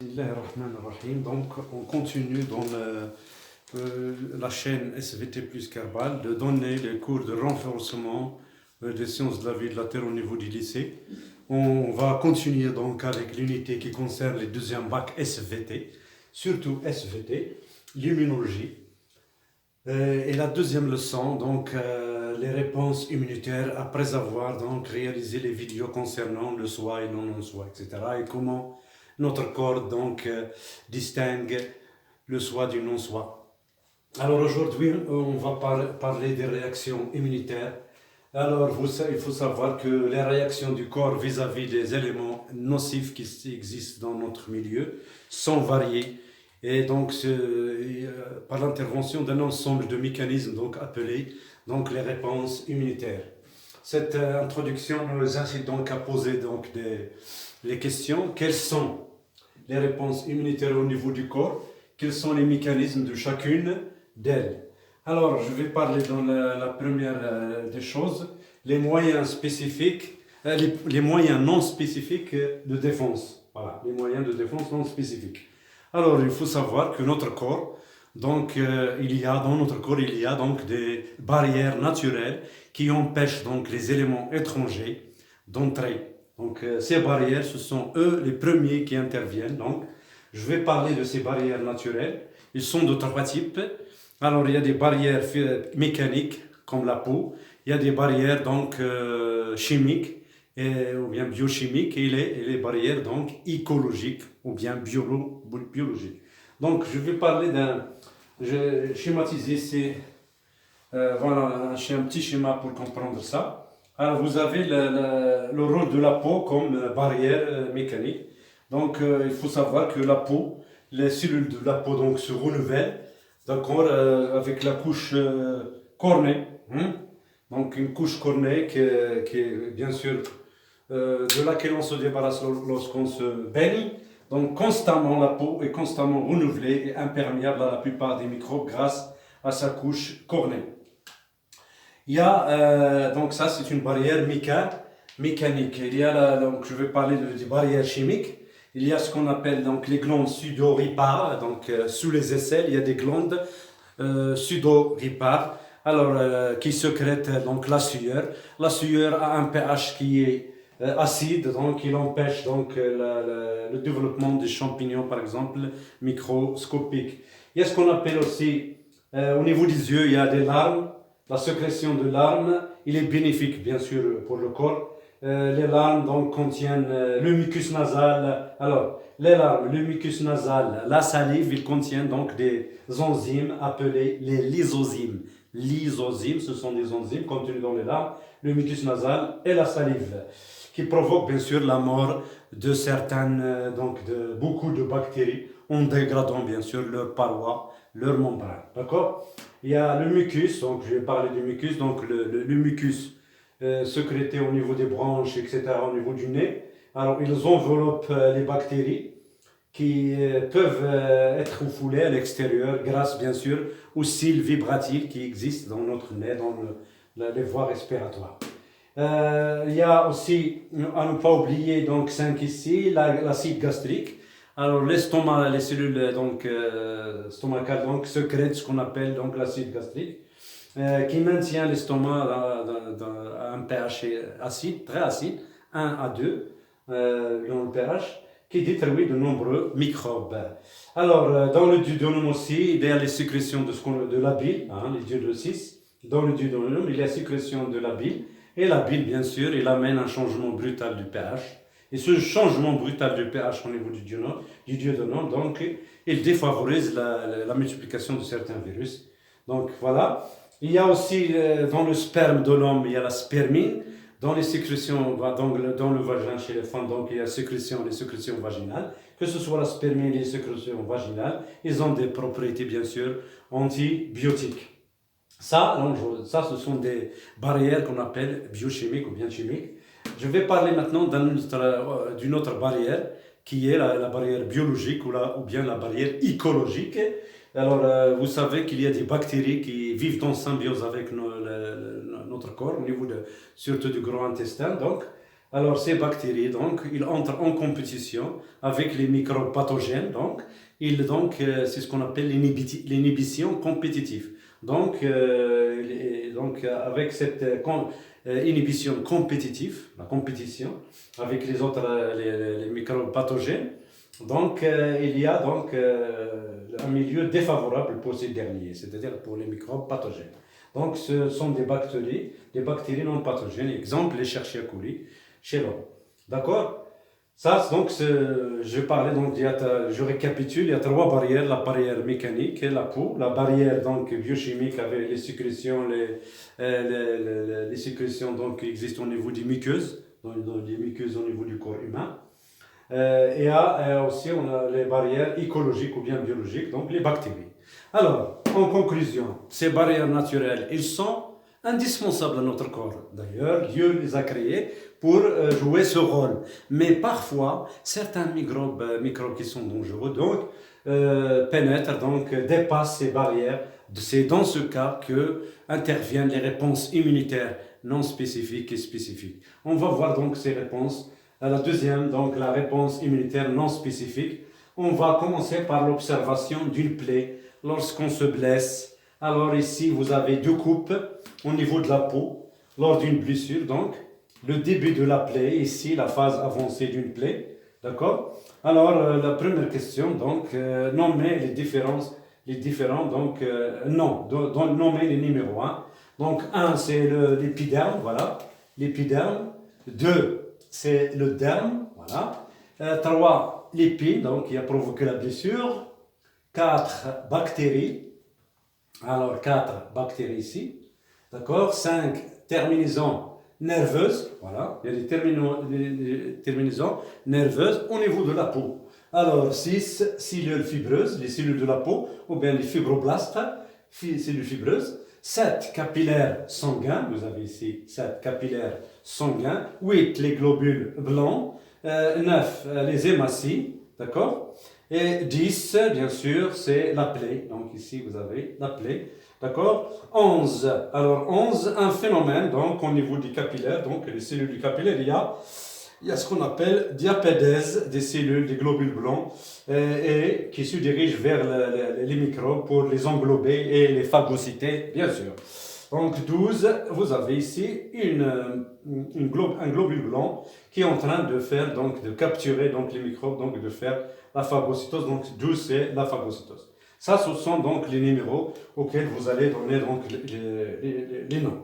Bismillahirrahmanirrahim. Donc, on continue dans la chaîne SVT plus Kerbal de donner les cours de renforcement des sciences de la vie et de la terre au niveau du lycée. On va continuer donc avec l'unité qui concerne les deuxièmes bacs SVT, surtout SVT, l'immunologie. Et la deuxième leçon, donc les réponses immunitaires après avoir donc réalisé les vidéos concernant le soi et non-soi, etc. Et comment notre corps donc distingue le soi du non-soi. Alors aujourd'hui, on va parler des réactions immunitaires. Alors il faut savoir que les réactions du corps vis-à-vis des éléments nocifs qui existent dans notre milieu sont variées et donc par l'intervention d'un ensemble de mécanismes donc appelés donc les réponses immunitaires. Cette introduction nous incite donc à poser donc les questions. Quelles sont les réponses immunitaires au niveau du corps? Quels sont les mécanismes de chacune d'elles? Alors, je vais parler dans la première des choses, les moyens spécifiques, les moyens non spécifiques de défense. Voilà, les moyens de défense non spécifiques. Alors, il faut savoir que notre corps, donc, dans notre corps, il y a donc des barrières naturelles qui empêchent donc les éléments étrangers d'entrer. Donc, ces barrières, ce sont eux les premiers qui interviennent. Donc, je vais parler de ces barrières naturelles. Ils sont de trois types. Alors, il y a des barrières mécaniques, comme la peau. Il y a des barrières donc chimiques ou bien biochimiques et les barrières donc écologiques ou bien biologiques. Donc, je vais parler j'ai schématisé voilà, j'ai un petit schéma pour comprendre ça. Alors, vous avez le rôle de la peau comme barrière mécanique. Donc, il faut savoir que la peau, les cellules de la peau donc se renouvellent, d'accord, avec la couche cornée. Donc, une couche cornée qui est bien sûr de laquelle on se débarrasse lorsqu'on se baigne. Donc, constamment, la peau est constamment renouvelée et imperméable à la plupart des microbes grâce à sa couche cornée. Il y a, donc ça c'est une barrière mécanique. Il y a donc je vais parler des barrières chimiques. Il y a ce qu'on appelle donc les glandes sudoripares, donc sous les aisselles, il y a des glandes sudoripares, alors qui sécrètent donc la sueur. La sueur a un pH qui est acide, donc il empêche donc le développement des champignons, par exemple, microscopiques. Il y a ce qu'on appelle aussi, au niveau des yeux, il y a des larmes. La sécrétion de larmes, il est bénéfique bien sûr pour le corps. Les larmes donc contiennent le mucus nasal. Alors, les larmes, le mucus nasal, la salive, ils contiennent donc des enzymes appelées les lysozymes. Lysozymes, ce sont des enzymes contenues dans les larmes, le mucus nasal et la salive, qui provoquent bien sûr la mort de certaines, donc de beaucoup de bactéries, en dégradant bien sûr leurs parois, leurs membranes. D'accord? Il y a le mucus, donc je vais parler du mucus, donc le mucus sécrété au niveau des branches, etc., au niveau du nez. Alors, ils enveloppent les bactéries qui peuvent être refoulées à l'extérieur grâce, bien sûr, aux cils vibratiles qui existent dans notre nez, dans les voies respiratoires. Il y a aussi, à ne pas oublier, donc 5 ici, l'acide gastrique. Alors l'estomac, les cellules donc, stomacales donc, sécrètent ce qu'on appelle donc, l'acide gastrique, qui maintient l'estomac à un pH acide, très acide, 1 à 2 dans le pH, qui détruit de nombreux microbes. Alors, dans le duodénum aussi, il y a les sécrétions de la bile, les duodénocytes. Dans le duodénum, il y a la sécrétion de la bile. Et la bile, bien sûr, il amène un changement brutal du pH. Et ce changement brutal du pH au niveau du duodénum, donc, il défavorise la multiplication de certains virus. Donc, voilà. Il y a aussi, dans le sperme de l'homme, il y a la spermine. Dans les sécrétions, dans le vagin chez les femmes, donc, il y a les sécrétions vaginales. Que ce soit la spermine et les sécrétions vaginales, ils ont des propriétés, bien sûr, antibiotiques. Ça, ce sont des barrières qu'on appelle biochimiques ou bien chimiques. Je vais parler maintenant d'une autre barrière qui est la barrière biologique ou bien la barrière écologique. Alors, vous savez qu'il y a des bactéries qui vivent en symbiose avec notre corps, au niveau surtout du gros intestin. Donc, Alors, ces bactéries, donc, ils entrent en compétition avec les microbes pathogènes. C'est ce qu'on appelle l'inhibition compétitive. Avec cette inhibition compétitive, la compétition avec les autres, les microbes pathogènes, il y a un milieu défavorable pour ces derniers, c'est-à-dire pour les microbes pathogènes. Donc, ce sont des bactéries non pathogènes. Exemple, les Escherichia coli chez l'homme. D'accord? Je parlais je récapitule, il y a trois barrières, la barrière mécanique, la peau, la barrière biochimique avec les sécrétions, les sécrétions qui existent au niveau des muqueuses, dans les muqueuses au niveau du corps humain. Aussi on a les barrières écologiques ou bien biologiques, donc les bactéries. Alors, en conclusion, ces barrières naturelles, elles sont indispensables à notre corps. D'ailleurs, Dieu les a créées pour jouer ce rôle. Mais parfois, certains microbes qui sont dangereux, pénètrent, dépassent ces barrières. C'est dans ce cas que interviennent les réponses immunitaires non spécifiques et spécifiques. On va voir donc ces réponses. La deuxième, la réponse immunitaire non spécifique. On va commencer par l'observation d'une plaie lorsqu'on se blesse. Alors ici, vous avez deux coupes au niveau de la peau lors d'une blessure. Donc, le début de la plaie, ici, la phase avancée d'une plaie. D'accord? Alors, la première question, nommer nommer les numéros 1. Donc, 1, c'est l'épiderme, voilà, l'épiderme. 2, c'est le derme, voilà. 3, l'épine, qui a provoqué la blessure. 4, bactéries. Alors, 4 bactéries ici. D'accord? 5, terminaisons nerveuses. Voilà, il y a des terminaisons nerveuses au niveau de la peau. Alors, 6, cellules fibreuses, les cellules de la peau, ou bien les fibroblastes, cellules fibreuses. 7, capillaires sanguins. Vous avez ici 7 capillaires sanguins. 8, les globules blancs. 9, les hématies. D'accord? Et 10, bien sûr, c'est la plaie. Donc ici, vous avez la plaie. D'accord? 11. Alors 11, un phénomène, au niveau du capillaire, les cellules du capillaire, il y a ce qu'on appelle diapédèse des cellules, des globules blancs, et qui se dirigent vers les microbes pour les englober et les phagocyter, bien sûr. Donc 12, vous avez ici un globule blanc qui est en train de capturer les microbes, de faire la phagocytose. Donc 12, c'est la phagocytose. Ça, ce sont les numéros auxquels vous allez donner les noms.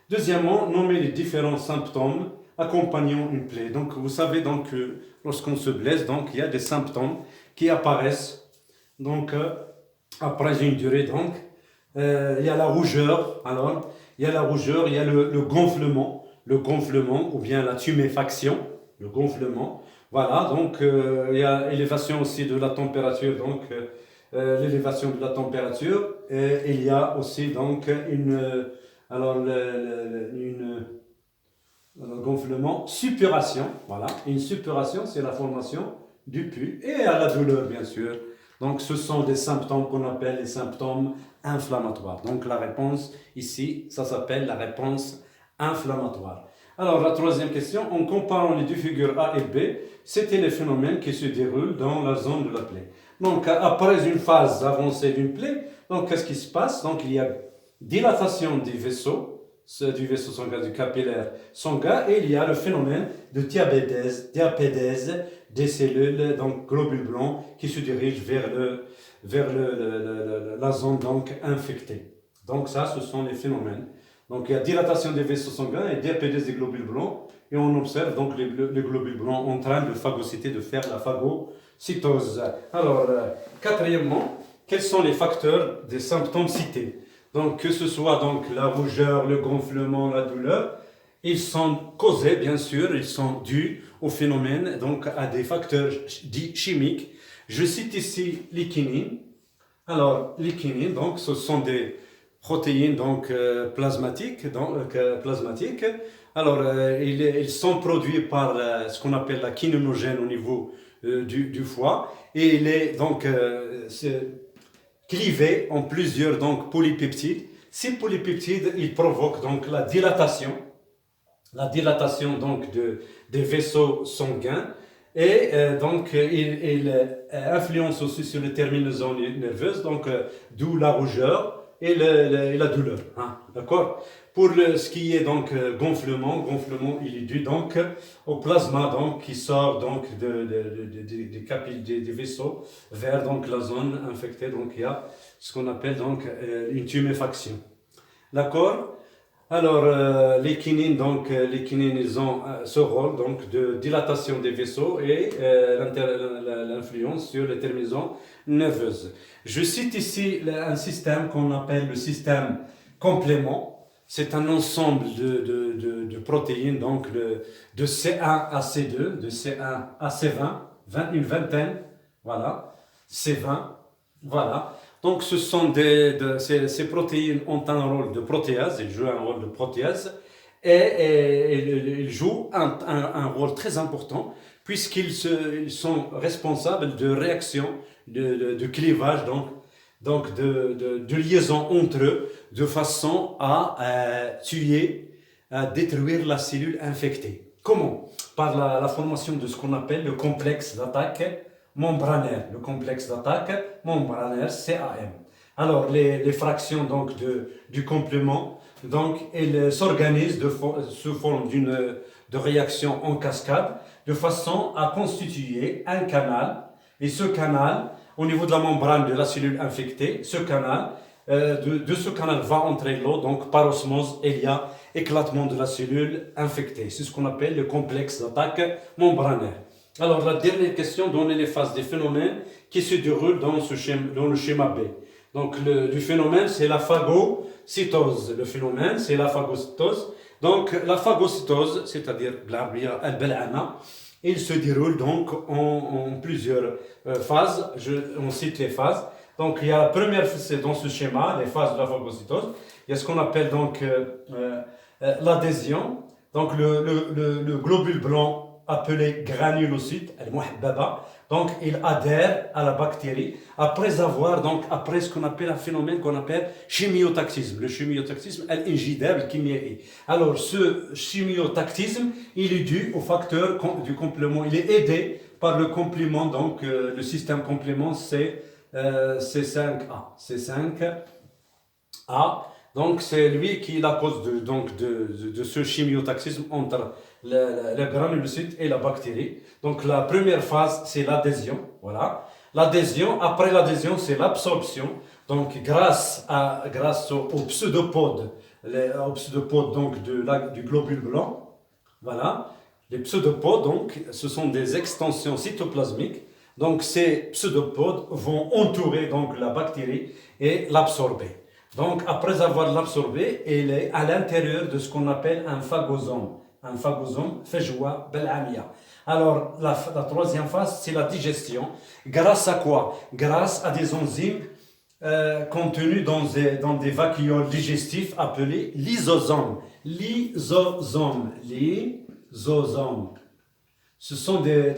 Deuxièmement, nommer les différents symptômes accompagnant une plaie. Donc vous savez que lorsqu'on se blesse, il y a des symptômes qui apparaissent après une durée. Il y a la rougeur, il y a le gonflement ou bien la tuméfaction, le gonflement. Voilà, il y a élévation aussi de la température, l'élévation de la température, et il y a aussi gonflement, suppuration, voilà, une suppuration, c'est la formation du pus, et à la douleur, bien sûr. Donc, ce sont des symptômes qu'on appelle les symptômes inflammatoires. Donc, la réponse ici, ça s'appelle la réponse inflammatoire. Alors, la troisième question, en comparant les deux figures A et B, c'était les phénomènes qui se déroulent dans la zone de la plaie. Donc, après une phase avancée d'une plaie, qu'est-ce qui se passe? Il y a dilatation du vaisseau sanguin, du capillaire sanguin, et il y a le phénomène de diapédèse des cellules, globules blancs, qui se dirigent vers la zone infectée. Donc ça, ce sont les phénomènes. Donc il y a dilatation des vaisseaux sanguins et diapédèse des globules blancs, et on observe les globules blancs en train de phagocyter, de faire la phagocytose. Alors, quatrièmement, quels sont les facteurs des symptômes cités? Donc que ce soit la rougeur, le gonflement, la douleur, ils sont causés, bien sûr, ils sont dus au phénomène, à des facteurs dits chimiques. Je cite ici l'équinine. Alors, l'équinine, ce sont des protéines plasmatiques. Alors, ils sont produits par ce qu'on appelle la kininogène au niveau du foie, et il est clivé en plusieurs polypeptides. Ces polypeptides, ils provoquent la dilatation la dilatation donc des vaisseaux sanguins et donc il influence aussi sur les terminaisons nerveuses, donc d'où la rougeur et la douleur. Hein, d'accord? Pour ce qui est donc gonflement, il est dû donc au plasma donc qui sort donc des capilles des vaisseaux vers donc la zone infectée. Donc il y a ce qu'on appelle donc une tuméfaction. D'accord? Alors, les kinines, ils ont ce rôle donc de dilatation des vaisseaux et l'influence sur les terminaisons nerveuses. Je cite ici un système qu'on appelle le système complément. C'est un ensemble de protéines, donc de C1 à C2, de C1 à C20, une vingtaine, voilà, C20, voilà. Donc, ces protéines ont un rôle de protéase, ils jouent un rôle de protéase, et ils jouent un rôle très important, ils sont responsables de réactions, de clivage, de liaison entre eux, de façon à tuer, à détruire la cellule infectée. Comment? Par la formation de ce qu'on appelle le complexe d'attaque membranaire. Le complexe d'attaque membranaire, CAM. Alors, les fractions donc, du complément, donc, elles s'organisent sous forme de réaction en cascade, de façon à constituer un canal. Et ce canal, au niveau de la membrane de la cellule infectée, ce canal, de ce canal va entrer l'eau, donc par osmose, il y a éclatement de la cellule infectée. C'est ce qu'on appelle le complexe d'attaque membranaire. Alors, la dernière question donne les phases des phénomènes qui se déroulent dans le schéma B. Donc, du phénomène, c'est la phagocytose. Le phénomène, c'est la phagocytose. Donc, la phagocytose, c'est-à-dire il se déroule donc en plusieurs phases. On cite les phases. Donc, il y a la première, c'est dans ce schéma, les phases de la phagocytose. Il y a ce qu'on appelle donc l'adhésion. Donc, le globule blanc appelé granulocyte, donc il adhère à la bactérie après ce qu'on appelle un phénomène qu'on appelle chimiotactisme. Le chimiotactisme, alors ce chimiotactisme, il est dû au facteur du complément, il est aidé par le complément, donc le système complément C5A. C5A. Donc, c'est lui qui est la cause de ce chimiotaxisme entre le granulocyte et la bactérie. Donc, la première phase, c'est l'adhésion. Voilà. L'adhésion, après l'adhésion, c'est l'absorption. Donc, grâce au pseudopode donc, du globule blanc. Voilà. Les pseudopodes, donc, ce sont des extensions cytoplasmiques. Donc, ces pseudopodes vont entourer donc, la bactérie et l'absorber. Donc, après avoir l'absorbé, il est à l'intérieur de ce qu'on appelle un phagosome. Un phagosome, fajwa bel'amia. Alors, la troisième phase, c'est la digestion. Grâce à quoi? Grâce à des enzymes contenues dans des vacuoles digestifs appelés lysosomes. Lysosomes. Ce sont des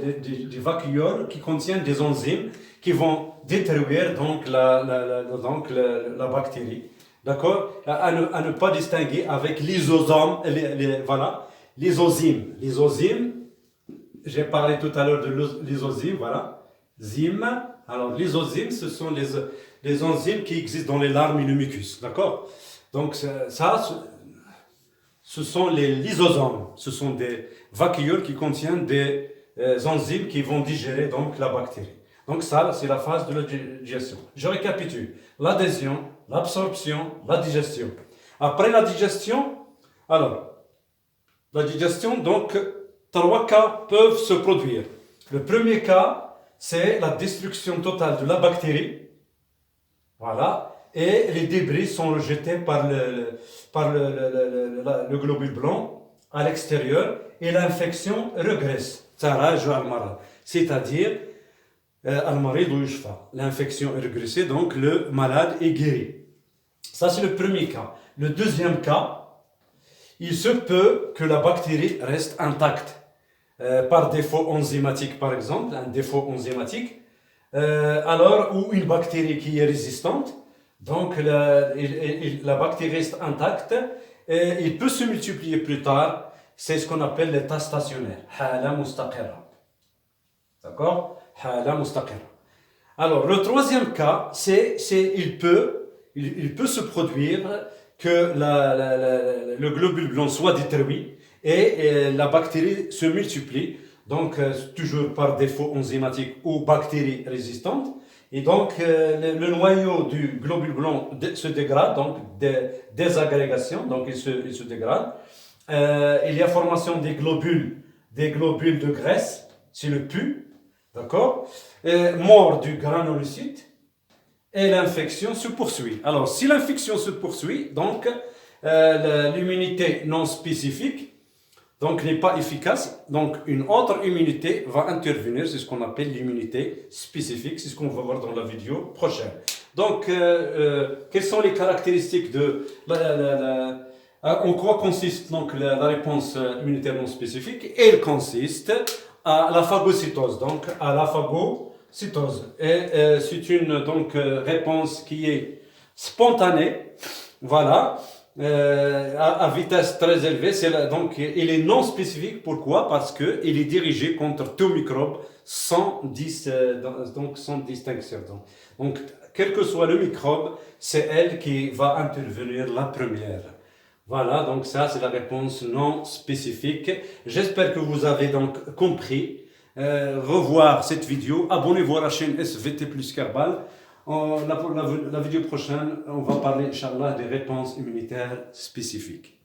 vacuoles qui contiennent des enzymes qui vont détruire donc la bactérie. D'accord? À ne pas distinguer avec lysosome, voilà, lysozyme. Lysozyme, j'ai parlé tout à l'heure de lysozyme, voilà. Zyme. Alors, lysozyme, ce sont les enzymes qui existent dans les larmes et le mucus. D'accord? Donc, ce sont les lysosomes. Ce sont des vacuoles qui contiennent des enzymes qui vont digérer donc la bactérie. Donc ça, c'est la phase de la digestion. Je récapitule. L'adhésion, l'absorption, la digestion. Après la digestion, donc, 3 cas peuvent se produire. Le premier cas, c'est la destruction totale de la bactérie. Voilà. Et les débris sont rejetés par le globule blanc à l'extérieur et l'infection régresse. C'est-à-dire, l'infection est régressée, donc le malade est guéri. Ça, c'est le premier cas. Le deuxième cas, il se peut que la bactérie reste intacte par défaut enzymatique, par exemple, un défaut enzymatique, ou une bactérie qui est résistante. Donc, la bactérie reste intacte et il peut se multiplier plus tard c'est ce qu'on appelle l'état stationnaire. حالة مستقرة. D'accord? حالة مستقرة. Alors, le troisième cas, il peut se produire que le globule blanc soit détruit et la bactérie se multiplie, donc toujours par défaut enzymatique ou bactérie résistante. Et donc, le noyau du globule blanc se dégrade, donc désagrégation, donc il se dégrade. Il y a formation des globules de graisse, c'est le pus, d'accord? Mort du granulocyte et l'infection se poursuit. Alors, si l'infection se poursuit, donc l'immunité non spécifique donc n'est pas efficace, donc une autre immunité va intervenir, c'est ce qu'on appelle l'immunité spécifique, c'est ce qu'on va voir dans la vidéo prochaine. Donc, quelles sont les caractéristiques de en quoi consiste donc la réponse immunitaire non spécifique? Elle consiste à la phagocytose, donc à la phagocytose. Et c'est une donc réponse qui est spontanée, voilà. À vitesse très élevée, donc il est non spécifique. Pourquoi? Parce qu'il est dirigé contre tout microbe sans distinction. Donc, quel que soit le microbe, c'est elle qui va intervenir la première. Voilà, donc ça c'est la réponse non spécifique. J'espère que vous avez donc compris. Revoir cette vidéo, abonnez-vous à la chaîne SVT plus Kerbal. La vidéo prochaine, on va parler, Inch'Allah, des réponses immunitaires spécifiques.